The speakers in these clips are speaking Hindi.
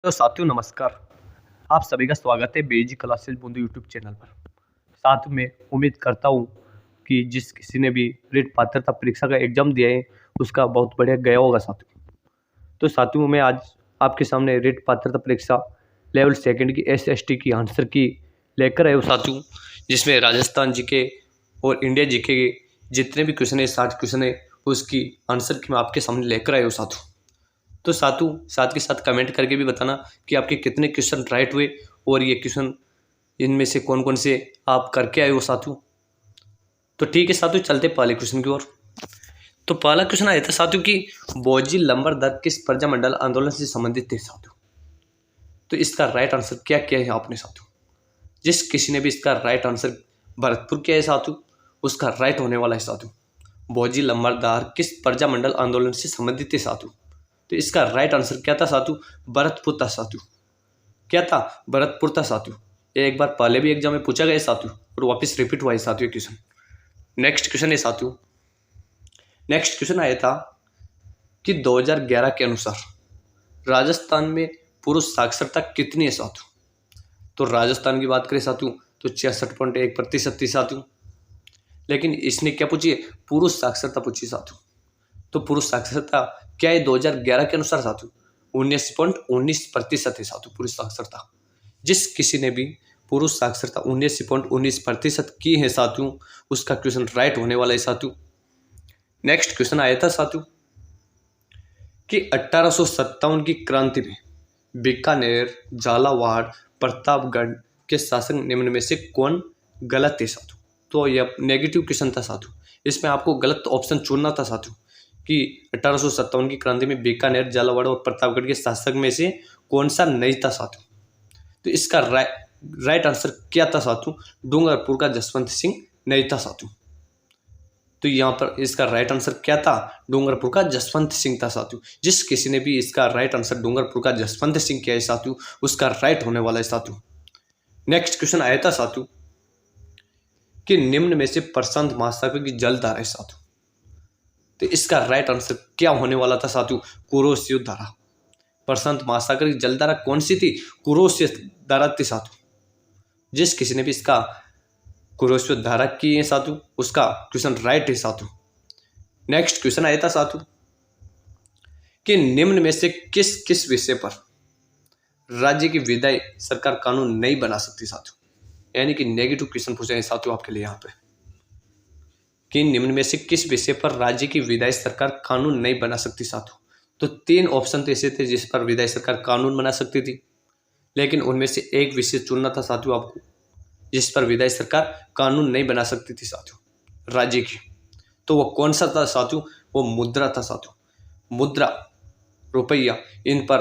तो साथियों नमस्कार। आप सभी का स्वागत है बेजी क्लासेस बूंदी यूट्यूब चैनल पर। साथ में उम्मीद करता हूँ कि जिस किसी ने भी रीट पात्रता परीक्षा का एग्जाम दिया है उसका बहुत बढ़िया गया होगा साथियों। तो साथियों मैं आज आपके सामने रीट पात्रता परीक्षा लेवल सेकंड की SST की आंसर की लेकर आए हूँ साथियों, जिसमें राजस्थान जीके और इंडिया जीके के जितने भी क्वेश्चन है 60 क्वेश्चन है उसकी आंसर की मैं आपके सामने लेकर आया हूँ साथियों। तो साथियों साथ के साथ कमेंट करके भी बताना कि आपके कितने क्वेश्चन राइट हुए और ये क्वेश्चन इनमें से कौन कौन से आप करके आए हो साथियों। तो ठीक है साथियों, चलते पहले क्वेश्चन की ओर। तो पहला क्वेश्चन आया था साथियों कि बोजी लंबरदार किस प्रजामंडल आंदोलन से संबंधित थे साथियों। तो इसका राइट आंसर क्या किया है आपने साथियों। जिस किसी ने भी इसका राइट आंसर भरतपुर किया है साथियों उसका राइट होने वाला है साथियों। बोजी लंबरदार किस प्रजामंडल आंदोलन से संबंधित थे साथियों। तो इसका राइट आंसर क्या था साथियों, भरतपुर था साथियों। क्या था, भरतपुर था साथियों। ये एक बार पहले भी एग्जाम में पूछा गया साथियों और वापस रिपीट हुआ है साथियों क्वेश्चन। नेक्स्ट क्वेश्चन है साथियों, नेक्स्ट क्वेश्चन आया था कि 2011 के अनुसार राजस्थान में पुरुष साक्षरता कितनी है साथियों। तो राजस्थान की बात करें साथियों तो 66.1% थी साथियों। लेकिन इसने क्या पूछी है, पुरुष साक्षरता पूछी साथियों। तो पुरुष साक्षरता क्या है 2011 के अनुसार साथियों, 19.19% है साथियों पुरुष साक्षरता। जिस किसी ने भी पुरुष साक्षरता 19.19% की है साथियों उसका क्वेश्चन राइट होने वाला है साथियों। नेक्स्ट क्वेश्चन आया था साथियों कि 1857 की क्रांति में बीकानेर, झालावाड़, प्रतापगढ़ के शासक निम्न में से कौन गलत थे साथियों। तो यह नेगेटिव क्वेश्चन था साथियों, इसमें आपको गलत ऑप्शन चुनना था साथियों कि 1857 की क्रांति में बीकानेर, झालावाड़ और प्रतापगढ़ के शासक में से कौन सा नहीं था साथियों। तो इसका राइट आंसर क्या था साथियों, डूंगरपुर का जसवंत सिंह नहीं था साथियों। तो यहाँ पर इसका राइट आंसर क्या था, डूंगरपुर का जसवंत सिंह था साथियों। जिस किसी ने भी इसका राइट आंसर डूंगरपुर का जसवंत सिंह किया है साथियों उसका राइट होने वाला है साथियों। नेक्स्ट क्वेश्चन आया था साथियों कि निम्न में से प्रशांत महासागर की जलधारा है साथियों। तो इसका राइट आंसर क्या होने वाला था साथियों, कुरोशियो धारा। प्रशांत महासागर की जलधारा कौन सी थी, कुरोशियो धारा थी साथियों। जिस किसी ने भी इसका कुरोशियो धारा की है साथियों उसका क्वेश्चन राइट है साथियों। नेक्स्ट क्वेश्चन आया था साथियों कि निम्न में से किस किस विषय पर राज्य की विधायी सरकार कानून नहीं बना सकती साथियों। यानी कि नेगेटिव क्वेश्चन पूछे हैं साथियों आपके लिए यहाँ पे कि निम्न में से किस विषय पर राज्य की विधायी सरकार कानून नहीं बना सकती साथियों। तो 3 ऑप्शन तो ऐसे थे जिस पर विधायी सरकार कानून बना सकती थी, लेकिन उनमें से एक विषय चुनना था साथियों आपको जिस पर विधायी सरकार कानून नहीं बना सकती थी साथियों राज्य की। तो वो कौन सा था साथियों, वो मुद्रा था साथियों। मुद्रा, रुपया, इन पर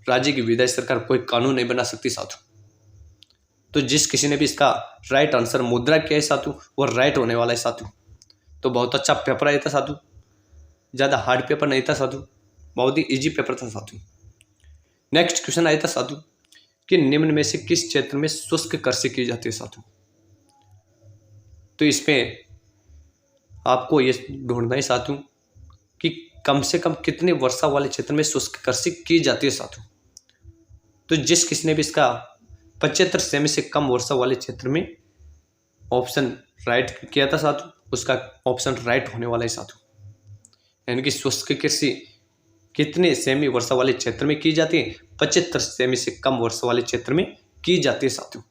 राज्य की विधायी सरकार कोई कानून नहीं बना सकती साथियों। तो जिस किसी ने भी इसका राइट आंसर मुद्रा किया है साथियों वो राइट होने वाला है साथियों। तो बहुत अच्छा पेपर आया था साथियों, ज़्यादा हार्ड पेपर नहीं था साथियों, बहुत ही इजी पेपर था साथियों। नेक्स्ट क्वेश्चन आया था साथियों कि निम्न में से किस क्षेत्र में शुष्क कृषि की जाती है साथियों। तो इसमें आपको ये ढूंढना है साथियों कि कम से कम कितने वर्षा वाले क्षेत्र में शुष्क कृषि की जाती है साथियों। तो जिस किसी ने भी इसका 75 सेमी से कम वर्षा वाले क्षेत्र में ऑप्शन राइट किया था साथियों उसका ऑप्शन राइट होने वाला है साथियों। यानी कि शुष्क कृषि कितने सेमी वर्षा वाले क्षेत्र में की जाती है, 75 सेमी से कम वर्षा वाले क्षेत्र में की जाती है साथियों।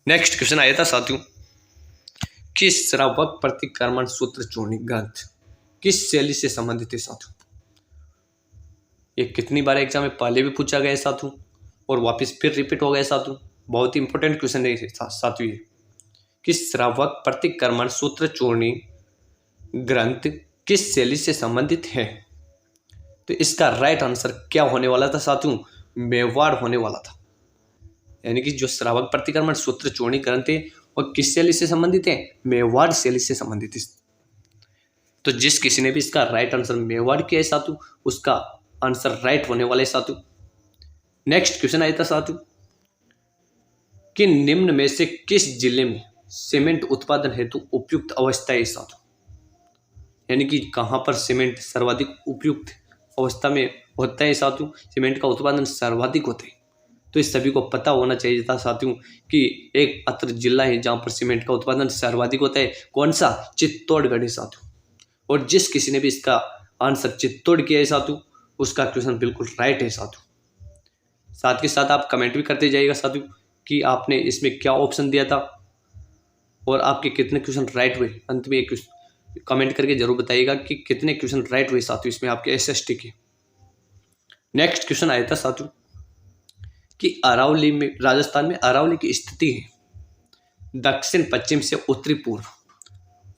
नेक्स्ट क्वेश्चन आया था साथियों कि श्रावक प्रतिक्रमण सूत्र चूर्णी ग्रंथ किस शैली से संबंधित है साथियों। ये कितनी बार एग्जाम में पहले भी पूछा गया है साथियों और वापस फिर रिपीट हो गया साथियों। बहुत ही इंपॉर्टेंट क्वेश्चन है साथियों ये कि श्रावक प्रतिक्रमण सूत्र चूर्णी ग्रंथ किस शैली से संबंधित है। तो इसका राइट आंसर क्या होने वाला था साथियों, मेवाड़ होने वाला था। यानी कि जो श्रावक प्रतिक्रमण सूत्र चूर्णी ग्रंथ है वह किस शैली से संबंधित है, मेवाड़ शैली से संबंधित है। तो जिस किसी ने भी इसका राइट आंसर मेवाड़ किया है साथियों उसका आंसर राइट होने वाला है साथियों। नेक्स्ट क्वेश्चन आया था साथियों कि निम्न में से किस जिले में सीमेंट उत्पादन हेतु उपयुक्त अवस्था है साथियों। यानी कि कहां पर सीमेंट सर्वाधिक उपयुक्त अवस्था में होता है साथियों, सीमेंट का उत्पादन सर्वाधिक होता है। तो इस सभी को पता होना चाहिए था साथियों कि एक मात्र जिला है जहाँ पर सीमेंट का उत्पादन सर्वाधिक होता है, कौन सा? चित्तौड़गढ़ है साथियों। और जिस किसी ने भी इसका आंसर चित्तौड़ किया है साथियों, उसका क्वेश्चन बिल्कुल राइट है साथियों। साथ के साथ आप कमेंट भी करते जाइएगा साथियों कि आपने इसमें क्या ऑप्शन दिया था और आपके कितने क्वेश्चन राइट हुए। अंत में एक कमेंट करके जरूर बताइएगा कि कितने क्वेश्चन राइट हुए साथियों इसमें आपके एसएसटी के। नेक्स्ट क्वेश्चन आया था साथियों कि अरावली में, राजस्थान में अरावली की स्थिति है दक्षिण पश्चिम से उत्तरी पूर्व।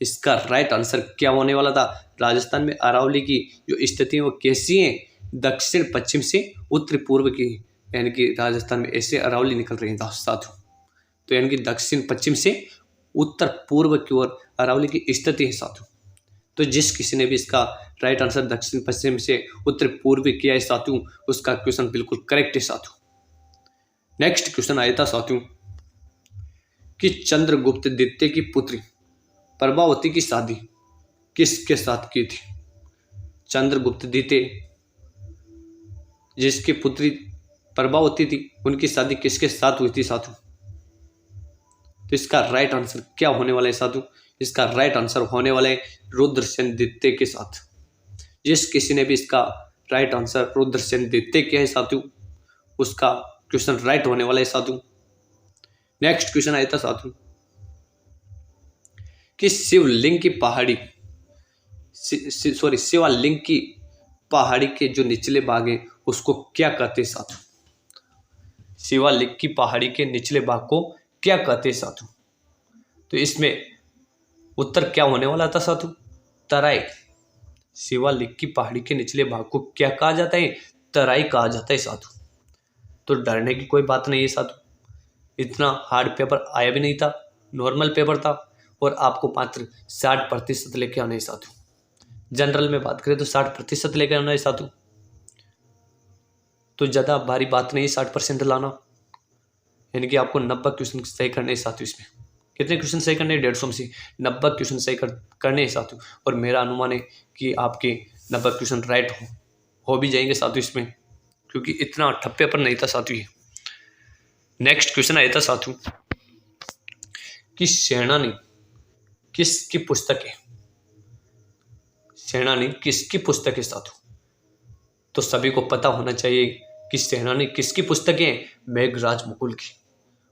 इसका राइट आंसर क्या होने वाला था? राजस्थान में अरावली की जो स्थिति है वो कैसी है? दक्षिण पश्चिम से उत्तरी पूर्व की, यानी कि राजस्थान में ऐसे अरावली निकल रही है साथियों। तो यानी कि दक्षिण पश्चिम से उत्तर पूर्व की ओर अरावली की स्थिति है साथियों। तो जिस किसी ने भी इसका राइट आंसर दक्षिण पश्चिम से उत्तर पूर्व किया है साथियों, उसका क्वेश्चन बिल्कुल करेक्ट है साथियों। नेक्स्ट क्वेश्चन आया था साथियों कि चंद्रगुप्त द्वितीय की पुत्री प्रभावती की शादी किसके साथ की थी? चंद्रगुप्त द्वितीय जिसकी पुत्री प्रभावती थी, उनकी शादी किसके साथ हुई थी साथियों? तो इसका राइट आंसर क्या होने वाला है साथियों? इसका राइट आंसर होने वाला है रुद्रसेन द्वितीय के साथ। जिस किसी ने भी इसका राइट आंसर रुद्रसेन द्वितीय किया है साथियों, उसका क्वेश्चन राइट होने वाला है साथियों। नेक्स्ट क्वेश्चन आया था साथियों कि शिवलिंग की पहाड़ी शिवालिंग की पहाड़ी के जो निचले भाग है उसको क्या कहते हैं साथियों? शिवालिंग की पहाड़ी के निचले भाग को क्या कहते हैं साथियों? तो इसमें उत्तर क्या होने वाला था साथियों? तराई। शिवालिंग की पहाड़ी के निचले भाग को क्या कहा जाता है? तराई कहा जाता है साथियों। तो डरने की कोई बात नहीं है साथियों, इतना हार्ड पेपर आया भी नहीं था, नॉर्मल पेपर था और आपको मात्र 60% लेके आना है साथियों। जनरल में बात करें तो 60% लेके आना है साथियों। तो ज़्यादा भारी बात नहीं 60% लाना, यानी कि आपको 90 क्वेश्चन सही करने हैं साथियों। इसमें कितने क्वेश्चन सही करने हैं? 150 में से 90 क्वेश्चन सही करने हैं साथियों। और मेरा अनुमान है कि आपके 90 क्वेश्चन राइट हो भी जाएंगे साथियों इसमें, क्योंकि इतना टफ पेपर नहीं था साथियों ये। नेक्स्ट क्वेश्चन आया था साथियों कि सेनानी किसकी पुस्तक है? सेनानी किसकी पुस्तक है साथियों? तो सभी को पता होना चाहिए कि सेनानी किसकी पुस्तक है? मेघराज मुकुल की।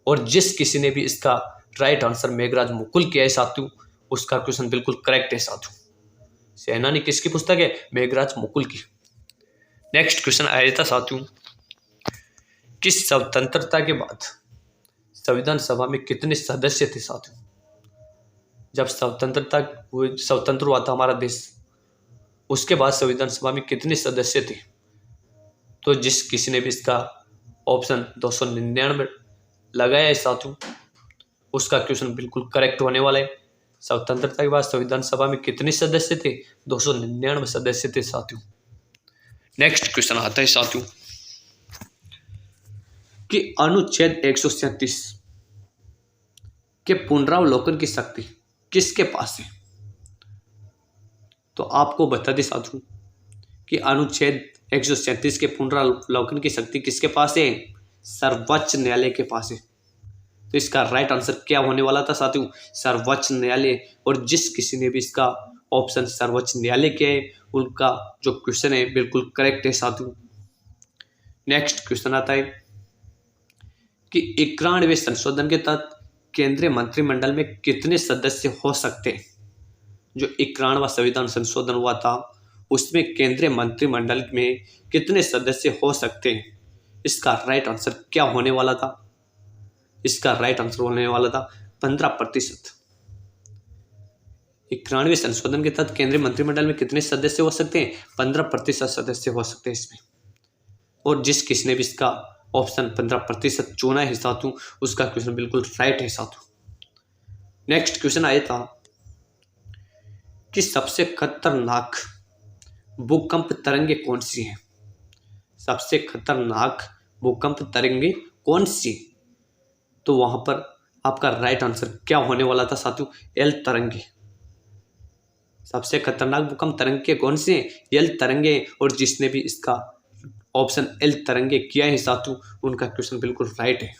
और जिस किसी ने भी इसका राइट आंसर मेघराज मुकुल किया है साथियों, उसका क्वेश्चन बिल्कुल करेक्ट है साथियों। सेनानी किसकी पुस्तक है? मेघराज मुकुल की। नेक्स्ट क्वेश्चन आया था साथियों कि स्वतंत्रता के बाद संविधान सभा में कितने सदस्य थे साथियों? जब स्वतंत्र हुआ था हमारा देश, उसके बाद संविधान सभा में कितने सदस्य थे? तो जिस किसी ने भी इसका ऑप्शन 299 लगाया है साथियों, उसका क्वेश्चन बिल्कुल करेक्ट होने वाला है। स्वतंत्रता के बाद संविधान सभा में कितने सदस्य थे? 299 सदस्य थे साथियों। नेक्स्ट क्वेश्चन आता है साथियों कि अनुच्छेद 137 के पुनरावलोकन की शक्ति किसके पास है? तो आपको बता दें साथियों कि अनुच्छेद 137 के पुनरावलोकन की शक्ति किसके पास है? सर्वोच्च न्यायालय के पास है। तो इसका राइट आंसर क्या होने वाला था साथियों? सर्वोच्च न्यायालय। और जिस किसी ने भी इसका ऑप्शन सर्वोच्च न्यायालय किया है, उनका जो क्वेश्चन है बिल्कुल करेक्ट है साथियों। नेक्स्ट क्वेश्चन आता है कि 91वें संशोधन के तहत केंद्रीय मंत्रिमंडल में कितने सदस्य हो सकते हैं? जो 91वां संविधान संशोधन हुआ था, उसमें केंद्रीय मंत्रिमंडल में कितने सदस्य हो सकते हैं? इसका राइट आंसर क्या होने वाला था? इसका राइट आंसर होने वाला था 15%। 91वें संशोधन के तहत केंद्रीय मंत्रिमंडल में कितने सदस्य हो सकते हैं? 15% सदस्य हो सकते हैं इसमें। और जिस किसी ने भी इसका ऑप्शन 15% चुना है साथियों, उसका क्वेश्चन बिल्कुल राइट है साथियों। नेक्स्ट क्वेश्चन आया था कि सबसे खतरनाक भूकंप तरंगे कौन सी हैं? सबसे खतरनाक भूकंप तरंगे कौन सी? तो वहां पर आपका राइट आंसर क्या होने वाला था साथियों? एल तरंगे। सबसे खतरनाक भूकंप तरंगे कौन से? एल तरंगे। और जिसने भी इसका ऑप्शन एल तरंगे किया है साथियों, उनका क्वेश्चन बिल्कुल राइट है।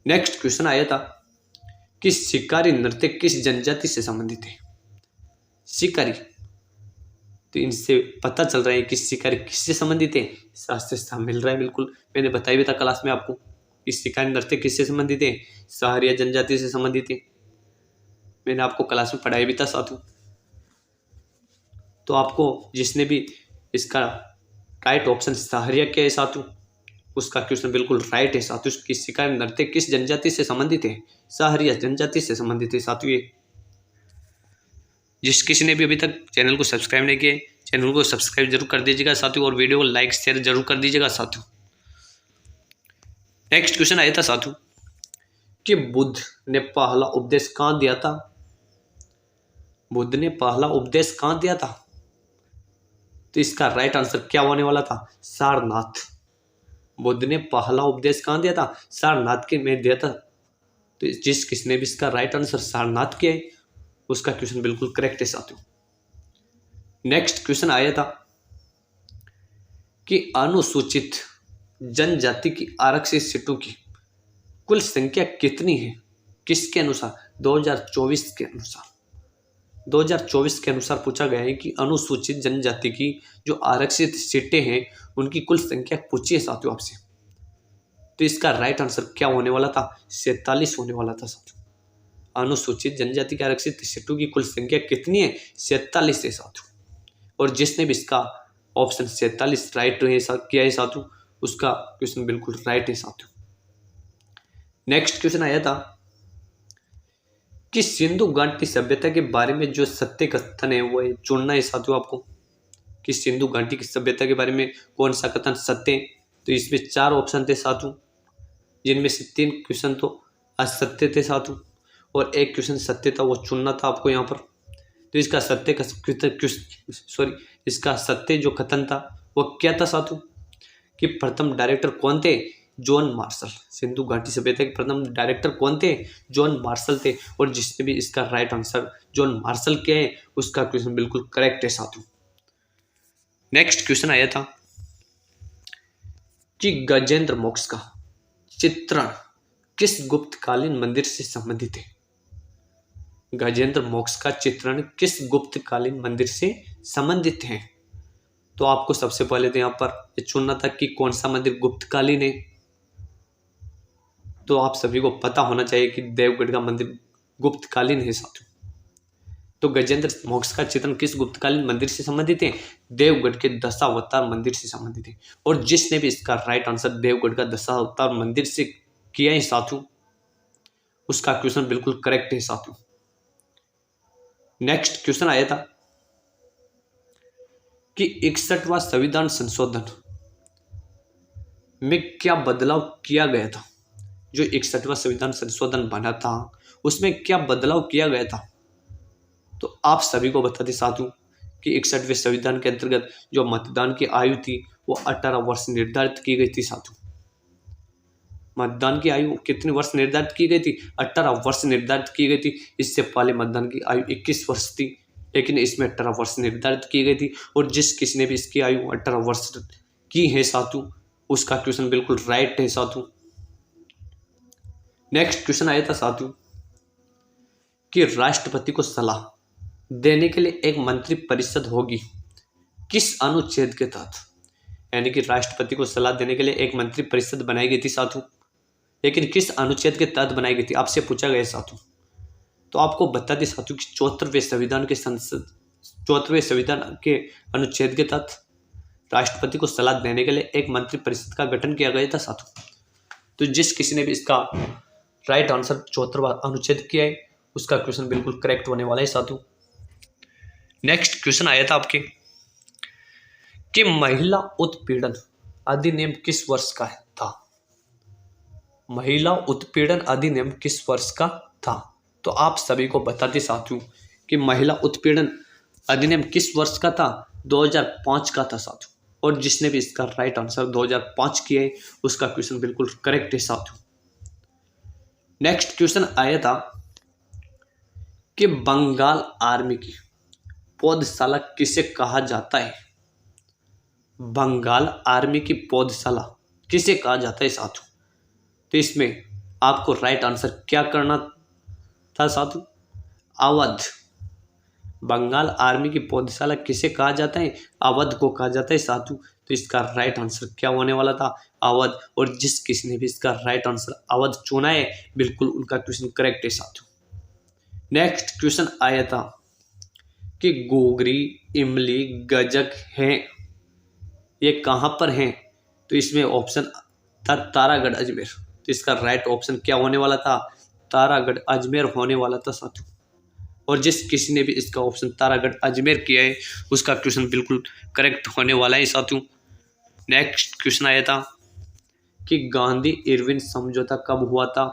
नेक्स्ट क्वेश्चन आया था कि शिकारी नृत्य किस जनजाति से संबंधित है? शिकारी, तो इनसे पता चल रहा है कि शिकारी किससे संबंधित है? शास्त्र से मिल रहा है बिल्कुल। मैंने बताया भी था क्लास में आपको कि शिकारी नृत्य किससे संबंधित है? सहारिया जनजाति से संबंधित है। मैंने आपको क्लास में पढ़ाया भी था साथियों। तो आपको जिसने भी इसका राइट ऑप्शन सहारिया क्या है साथियों, उसका क्वेश्चन बिल्कुल राइट है साथियों। कि शिकारी नृत्य किस जनजाति से संबंधित है? सहारिया जनजाति से संबंधित है साथियों। ये जिस किसी ने भी अभी तक चैनल को सब्सक्राइब नहीं किया, चैनल को सब्सक्राइब जरूर कर दीजिएगा साथियों, और वीडियो को लाइक शेयर जरूर कर दीजिएगा साथियों। नेक्स्ट क्वेश्चन आया था साथियों कि बुद्ध ने पहला उपदेश कहाँ दिया था? बुद्ध ने पहला उपदेश कहाँ दिया था? तो इसका राइट आंसर क्या होने वाला था? सारनाथ। बुद्ध ने पहला उपदेश कहाँ दिया था? सारनाथ के में दिया था। तो जिस किसने भी इसका राइट आंसर सारनाथ किया है, उसका क्वेश्चन बिल्कुल करेक्ट है साथियों। नेक्स्ट क्वेश्चन आया था कि अनुसूचित जनजाति की आरक्षित सीटों की कुल संख्या कितनी है? किसके अनुसार? 2024 के अनुसार। 2024 के अनुसार पूछा गया है कि अनुसूचित जनजाति की जो आरक्षित सीटें हैं, उनकी कुल संख्या पूछी है साथियों आपसे। तो इसका राइट आंसर क्या होने वाला था? 47 होने वाला था साथियों। अनुसूचित जनजाति की आरक्षित सीटों की कुल संख्या कितनी है? 47 है साथियों। और जिसने भी इसका ऑप्शन 47 राइट किया है साथियों, उसका क्वेश्चन बिल्कुल राइट है साथियों। नेक्स्ट क्वेश्चन आया था कि सिंधु घाटी सभ्यता के बारे में जो सत्य कथन है वो चुनना है साथियों आपको। कि सिंधु घाटी की सभ्यता के बारे में कौन सा कथन सत्य है? तो इसमें 4 ऑप्शन थे साथियों, जिनमें से 3 क्वेश्चन तो असत्य थे साथियों, और 1 क्वेश्चन सत्य था, वो चुनना था आपको यहाँ पर। तो इसका सत्य जो कथन था वो क्या था साथियों? कि प्रथम डायरेक्टर कौन थे? John Marshall. सिंधु घाटी सभ्यता के प्रथम डायरेक्टर कौन थे? जॉन मार्शल थे। और जिसने भी इसका राइट आंसर जॉन मार्शल किया है, उसका क्वेश्चन बिल्कुल करेक्ट है साथियों। नेक्स्ट क्वेश्चन आया था कि गजेंद्र मोक्ष का चित्रण किस गुप्तकालीन मंदिर से संबंधित है? गजेंद्र मोक्ष का चित्रण किस गुप्तकालीन मंदिर से संबंधित है? तो आपको सबसे पहले तो यहाँ पर चुनना था कि कौन सा मंदिर गुप्तकालीन है। तो आप सभी को पता होना चाहिए कि देवगढ़ का मंदिर गुप्तकालीन है साथियों। तो गजेंद्र मोक्ष का चित्रण किस गुप्तकालीन मंदिर से संबंधित है? देवगढ़ के दशावतार मंदिर से संबंधित है। और जिसने भी इसका राइट आंसर देवगढ़ का दशावतार मंदिर से किया है साथियों, उसका क्वेश्चन बिल्कुल करेक्ट है साथियों। नेक्स्ट क्वेश्चन आया था कि 61वां संविधान संशोधन में क्या बदलाव किया गया था? जो 61वां संविधान संशोधन बना था, उसमें क्या बदलाव किया गया था? तो आप सभी को बता दें साथियों कि 61वें संविधान के अंतर्गत जो मतदान की आयु थी वो 18 वर्ष निर्धारित की गई थी साथियों। मतदान की आयु कितने वर्ष निर्धारित की गई थी? 18 वर्ष निर्धारित की गई थी। इससे पहले मतदान की आयु 21 वर्ष थी, लेकिन इसमें 18 वर्ष निर्धारित की गई थी। और जिस किसी ने भी इसकी आयु 18 वर्ष की है साथियों, उसका क्वेश्चन बिल्कुल राइट है साथियों। नेक्स्ट क्वेश्चन आया था साथियों कि राष्ट्रपति को सलाह देने के लिए एक मंत्री परिषद होगी किस अनुच्छेद के तहत? यानी कि राष्ट्रपति को सलाह देने के लिए एक मंत्री परिषद बनाई गई थी साथियों, लेकिन किस अनुच्छेद के तहत बनाई गई थी? आपसे पूछा गया साथियों। तो आपको बता दें साथियों कि 74वें संविधान के अनुच्छेद के तहत राष्ट्रपति को सलाह देने के लिए एक मंत्री परिषद का गठन किया गया था साथियों। तो जिस किसी ने भी इसका राइट आंसर 74वां अनुच्छेद किया है, उसका क्वेश्चन बिल्कुल करेक्ट होने वाला है साथियों। नेक्स्ट क्वेश्चन आया था आपके कि महिला उत्पीड़न अधिनियम किस वर्ष का था? महिला उत्पीड़न अधिनियम किस वर्ष का था? तो आप सभी को बता दें साथियों कि महिला उत्पीड़न अधिनियम किस वर्ष का था? 2005 का था साथियों। और जिसने भी इसका राइट आंसर 2005 किया है, उसका क्वेश्चन बिल्कुल करेक्ट है साथियों। नेक्स्ट क्वेश्चन आया था कि बंगाल आर्मी की पौधशाला किसे कहा जाता है? बंगाल आर्मी की पौधशाला किसे कहा जाता है साथियों? तो इसमें आपको राइट आंसर क्या करना था साथियों? अवध। बंगाल आर्मी की पौधशाला किसे कहा जाता है? अवध को कहा जाता है साथियों। तो इसका राइट आंसर क्या होने वाला था? अवध। और जिस किसी ने भी इसका राइट आंसर अवध चुना है, बिल्कुल उनका क्वेश्चन करेक्ट है साथियों। नेक्स्ट क्वेश्चन आया था कि गोगरी, इमली, गजक हैं, ये कहां पर हैं? तो इसमें ऑप्शन था तारागढ़, अजमेर। तो इसका राइट ऑप्शन क्या होने वाला था? तारागढ़, अजमेर होने वाला था साथियों। और जिस किसी ने भी इसका ऑप्शन तारागढ़, अजमेर किया है, उसका क्वेश्चन बिल्कुल करेक्ट होने वाला है साथियों। नेक्स्ट क्वेश्चन आया था कि गांधी इरविन समझौता कब हुआ था?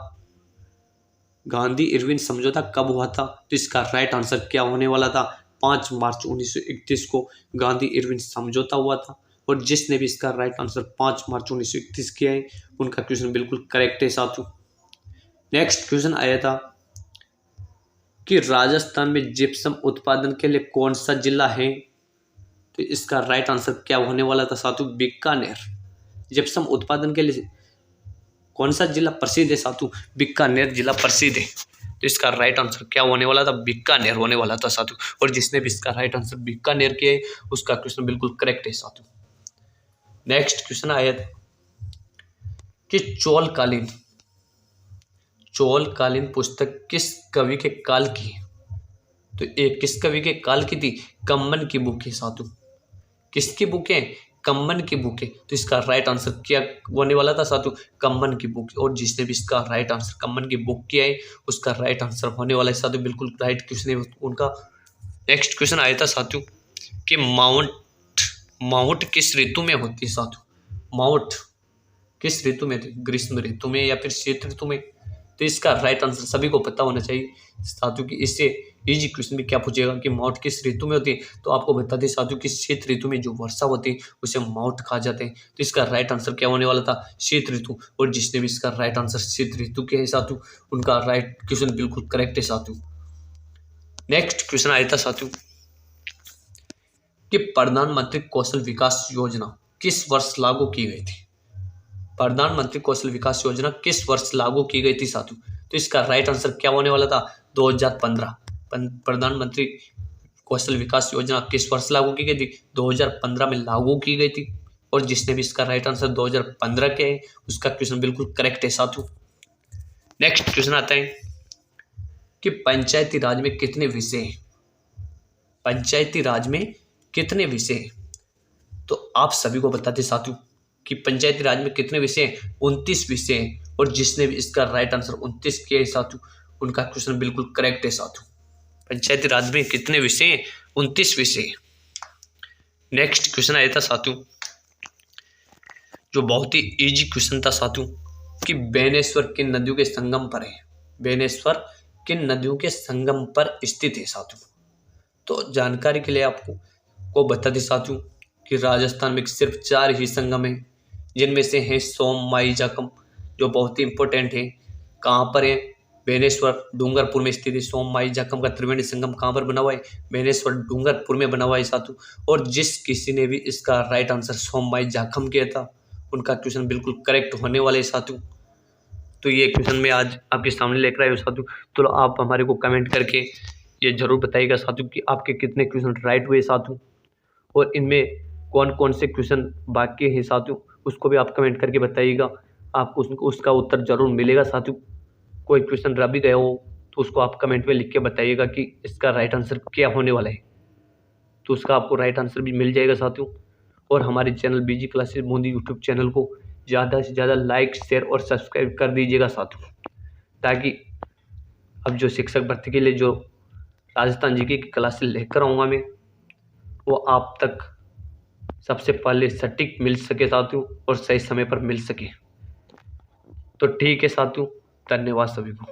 गांधी इरविन समझौता कब हुआ था? तो इसका राइट आंसर क्या होने वाला था? 5 मार्च 1931 को गांधी इरविन समझौता हुआ था। और जिसने भी इसका राइट आंसर 5 मार्च 1931 किया है, उनका क्वेश्चन बिल्कुल करेक्ट है साथियों। नेक्स्ट क्वेश्चन आया था कि राजस्थान में जिप्सम उत्पादन के लिए कौन सा जिला है? तो इसका राइट आंसर क्या होने वाला था साथियों? बीकानेर। जिप्सम उत्पादन के लिए कौन सा जिला प्रसिद्ध है साथियों? बीकानेर जिला प्रसिद्ध है। तो इसका राइट आंसर क्या होने वाला था? बीकानेर होने वाला था साथियों। और जिसने भी इसका राइट आंसर बीकानेर किया है, उसका क्वेश्चन बिल्कुल करेक्ट है साथियों। नेक्स्ट क्वेश्चन आया था कि चोलकालीन पुस्तक किस कवि के काल की है? तो एक किस कवि के काल की थी? कम्मन की बुक है साथियों। किसकी बुक है? कम्मन की बुक है। तो इसका राइट आंसर क्या होने वाला था साथियों? कम्मन की बुक। और जिसने भी इसका राइट आंसर कम्मन की बुक किया है, उसका राइट आंसर होने वाला है साथियों। बिल्कुल राइट क्वेश्चन है उनका। नेक्स्ट क्वेश्चन आया था साथियों कि माउंट किस ऋतु में होती है साथियों? माउंट किस ऋतु में थी? ग्रीष्म ऋतु में या फिर शीत ऋतु में? तो इसका राइट आंसर सभी को पता होना चाहिए साथियों कि इससे इजी क्वेश्चन भी क्या पूछेगा कि माउंट किस ऋतु में होती है, तो आपको बता दें साथियों कि शीत ऋतु में जो वर्षा होती है उसे माउंट कहा जाते हैं। तो इसका राइट आंसर क्या होने वाला था? शीत ऋतु। और जिसने भी इसका राइट आंसर शीत ऋतु के है साथियों, उनका राइट क्वेश्चन बिल्कुल करेक्ट है साथियों। नेक्स्ट क्वेश्चन आया था साथियों कि प्रधानमंत्री कौशल विकास योजना किस वर्ष लागू की गई थी? प्रधानमंत्री कौशल विकास योजना किस वर्ष लागू की गई थी साथियों? तो इसका राइट आंसर क्या होने वाला था? 2015। प्रधानमंत्री कौशल विकास योजना किस वर्ष लागू की गई थी? 2015 में लागू की गई थी। और जिसने भी इसका राइट आंसर 2015 के है, उसका क्वेश्चन बिल्कुल करेक्ट है साथियों। नेक्स्ट क्वेश्चन आता है कि पंचायती राज में कितने विषय हैं? पंचायती राज में कितने विषय हैं? तो आप सभी को बताते साथियों कि पंचायती राज में कितने विषय हैं? 29 विषय हैं। और जिसने भी इसका राइट आंसर 29 किया है साथियों, उनका क्वेश्चन बिल्कुल करेक्ट है साथियों। पंचायती राज में कितने विषय हैं? 29 विषय। नेक्स्ट क्वेश्चन आया था साथियों जो बहुत ही इजी क्वेश्चन था साथियों कि बेनेश्वर किन नदियों के संगम पर है? बेनेश्वर किन नदियों के संगम पर स्थित है साथियों? तो जानकारी के लिए आपको बता दें साथियों कि राजस्थान में सिर्फ 4 ही संगम हैं, जिनमें से हैं सोम, माई, जाखम, जो बहुत ही इंपॉर्टेंट है। कहाँ पर है? बेनेश्वर डूंगरपुर में स्थित है। सोम, माई, जाखम का त्रिवेणी संगम कहाँ पर बना हुआ है? बेनेश्वर डूंगरपुर में बना हुआ है साथियों। और जिस किसी ने भी इसका राइट आंसर सोम, माई, जाखम किया था, उनका क्वेश्चन बिल्कुल करेक्ट होने वाले साथियों। तो ये क्वेश्चन मैं आज आपके सामने लेकर आया हूँ साथियों। तो आप हमारे को कमेंट करके ये जरूर बताइएगा साथियों कि आपके कितने क्वेश्चन राइट हुए साथियों, और इनमें कौन कौन से क्वेश्चन बाकी हैं साथियों, उसको भी आप कमेंट करके बताइएगा। आपको उसका उत्तर जरूर मिलेगा साथियों। कोई क्वेश्चन रह भी गया हो तो उसको आप कमेंट में लिख के बताइएगा कि इसका राइट आंसर क्या होने वाला है, तो उसका आपको राइट आंसर भी मिल जाएगा साथियों। और हमारे चैनल बीजी क्लासेस बूंदी यूट्यूब चैनल को ज़्यादा से ज़्यादा लाइक, शेयर और सब्सक्राइब कर दीजिएगा साथियों, ताकि अब जो शिक्षक भर्ती के लिए जो राजस्थान जीके की क्लासेस लेकर आऊँगा मैं, वो आप तक सबसे पहले सटीक मिल सके साथियों, और सही समय पर मिल सके। तो ठीक है साथियों, धन्यवाद सभी को।